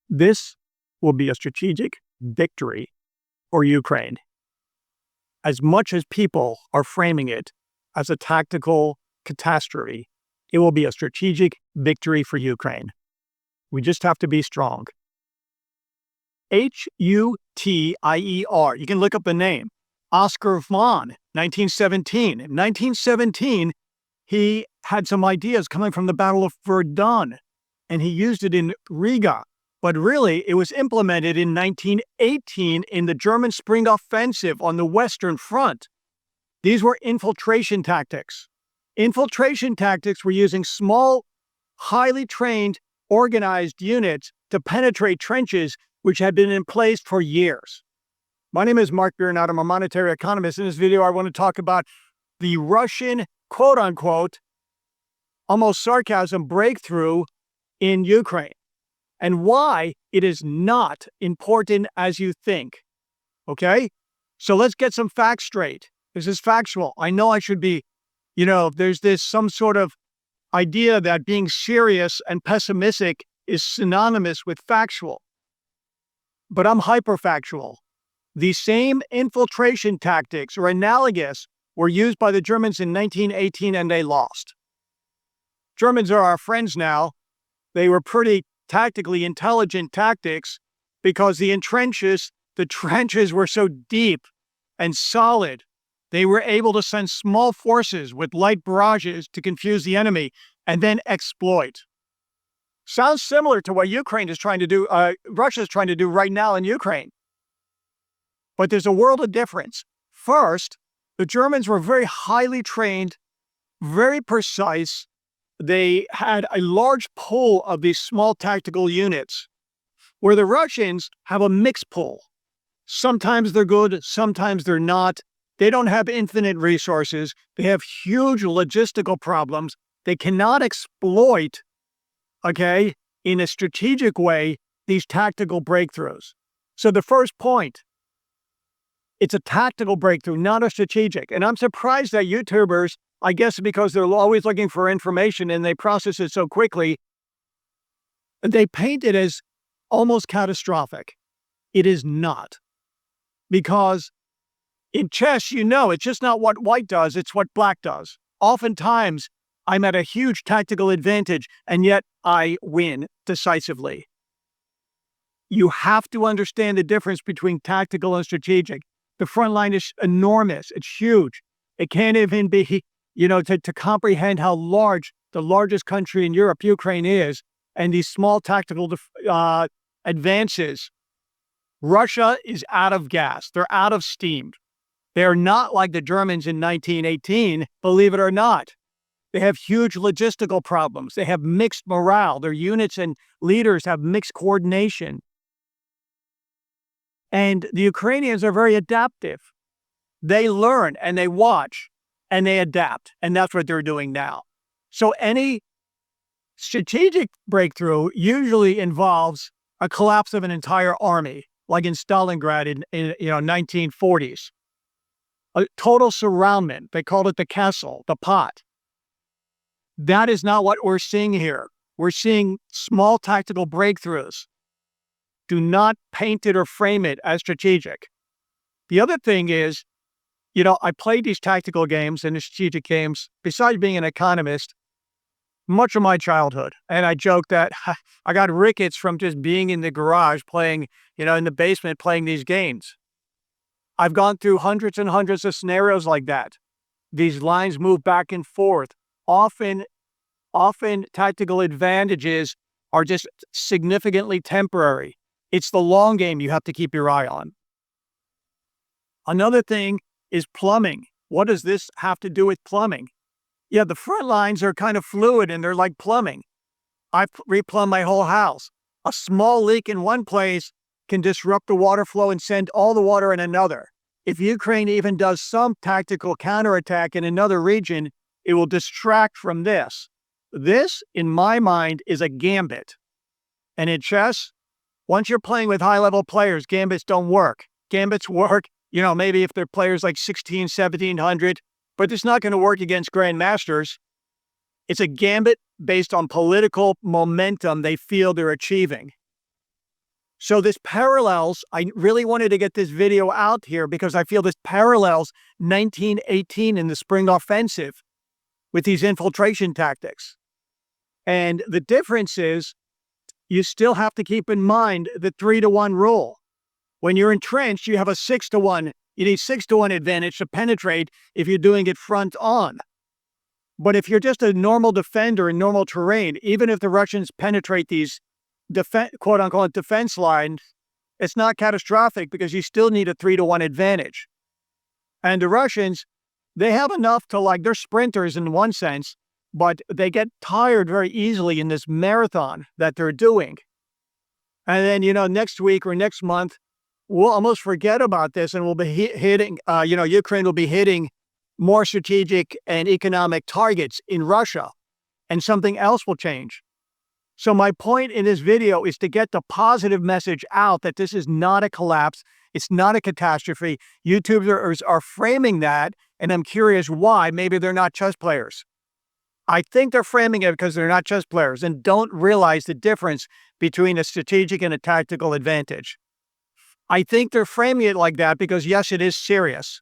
This will be a strategic victory for Ukraine. As much as people are framing it as a tactical catastrophe, it will be a strategic victory for Ukraine. We just have to be strong. Hutier. You can look up the name. Oskar von, 1917. In 1917, he had some ideas coming from the Battle of Verdun, and he used it in Riga. But really, it was implemented in 1918 in the German Spring Offensive on the Western Front. These were infiltration tactics. Infiltration tactics were using small, highly trained, organized units to penetrate trenches which had been in place for years. My name is Mark Biernat. I'm a monetary economist. In this video, I want to talk about the Russian, quote-unquote, almost sarcasm, breakthrough in Ukraine, and why it is not important as you think. Okay? So let's get some facts straight. This is factual. I know I should be, there's some sort of idea that being serious and pessimistic is synonymous with factual. But I'm hyperfactual. The same infiltration tactics or analogous were used by the Germans in 1918 and they lost. Germans are our friends now. They were pretty tactically intelligent tactics because the trenches were so deep and solid. They were able to send small forces with light barrages to confuse the enemy and then exploit. Sounds similar to what Ukraine is trying to do, Russia is trying to do right now in Ukraine. But there's a world of difference. First, the Germans were very highly trained, very precise. They had a large pool of these small tactical units, where the Russians have a mixed pool. Sometimes they're good, sometimes they're not. They don't have infinite resources. They have huge logistical problems. They cannot exploit, in a strategic way, these tactical breakthroughs. So the first point, it's a tactical breakthrough, not a strategic. And I'm surprised that YouTubers, I guess because they're always looking for information and they process it so quickly, they paint it as almost catastrophic. It is not. Because in chess, it's just not what white does, it's what black does. Oftentimes, I'm at a huge tactical advantage, and yet I win decisively. You have to understand the difference between tactical and strategic. The front line is enormous. It's huge. It can't even be, to comprehend how large the largest country in Europe, Ukraine, is, and these small tactical advances. Russia is out of gas. They're out of steam. They're not like the Germans in 1918, believe it or not. They have huge logistical problems. They have mixed morale. Their units and leaders have mixed coordination. And the Ukrainians are very adaptive. They learn and they watch and they adapt. And that's what they're doing now. So any strategic breakthrough usually involves a collapse of an entire army, like in Stalingrad in 1940s. A total surroundment. They called it the castle, the pot. That is not what we're seeing here. We're seeing small tactical breakthroughs. Do not paint it or frame it as strategic. The other thing is, I played these tactical games and the strategic games, besides being an economist, much of my childhood. And I joke that I got rickets from just being in the garage playing, in the basement playing these games. I've gone through hundreds and hundreds of scenarios like that. These lines move back and forth. Often tactical advantages are just significantly temporary. It's the long game you have to keep your eye on. Another thing is plumbing. What does this have to do with plumbing? Yeah, the front lines are kind of fluid and they're like plumbing. I've replumbed my whole house. A small leak in one place can disrupt the water flow and send all the water in another. If Ukraine even does some tactical counterattack in another region, it will distract from this. This, in my mind, is a gambit. And in chess, once you're playing with high-level players, gambits don't work. Gambits work, maybe if they're players like 1700, but it's not going to work against grandmasters. It's a gambit based on political momentum they feel they're achieving. So this parallels, I really wanted to get this video out here because I feel this parallels 1918 in the spring offensive with these infiltration tactics. And the difference is you still have to keep in mind the 3-to-1 rule. When you're entrenched, you have a 6-to-1. You need 6-to-1 advantage to penetrate if you're doing it front on. But if you're just a normal defender in normal terrain, even if the Russians penetrate these quote unquote defense lines, it's not catastrophic because you still need a 3-to-1 advantage. And the Russians, they have enough to they're sprinters in one sense, but they get tired very easily in this marathon that they're doing. And then, next week or next month, we'll almost forget about this and we'll be hitting, Ukraine will be hitting more strategic and economic targets in Russia, and something else will change. So my point in this video is to get the positive message out that this is not a collapse. It's not a catastrophe. YouTubers are framing that, and I'm curious why. Maybe they're not chess players. I think they're framing it because they're not chess players and don't realize the difference between a strategic and a tactical advantage. I think they're framing it like that because, yes, it is serious.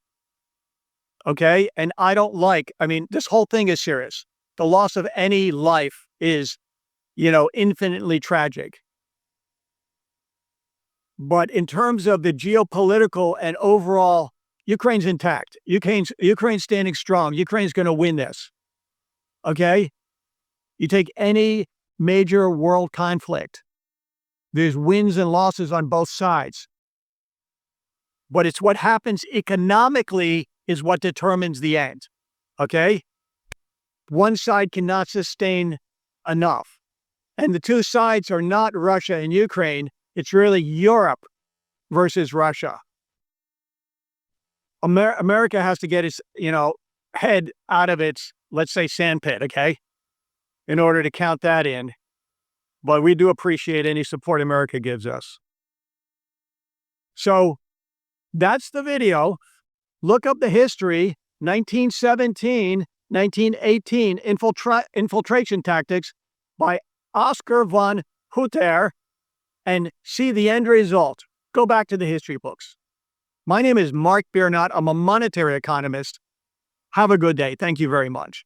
Okay? And this whole thing is serious. The loss of any life is, infinitely tragic. But in terms of the geopolitical and overall, Ukraine's intact. Ukraine's standing strong. Ukraine's going to win this. Okay? You take any major world conflict, there's wins and losses on both sides. But it's what happens economically is what determines the end. Okay? One side cannot sustain enough. And the two sides are not Russia and Ukraine. It's really Europe versus Russia. America has to get its, head out of its, let's say, sandpit, okay, in order to count that in. But we do appreciate any support America gives us. So that's the video. Look up the history, 1917, 1918, infiltration tactics by Oskar von Hutier, and see the end result. Go back to the history books. My name is Mark Biernat. I'm a monetary economist. Have a good day. Thank you very much.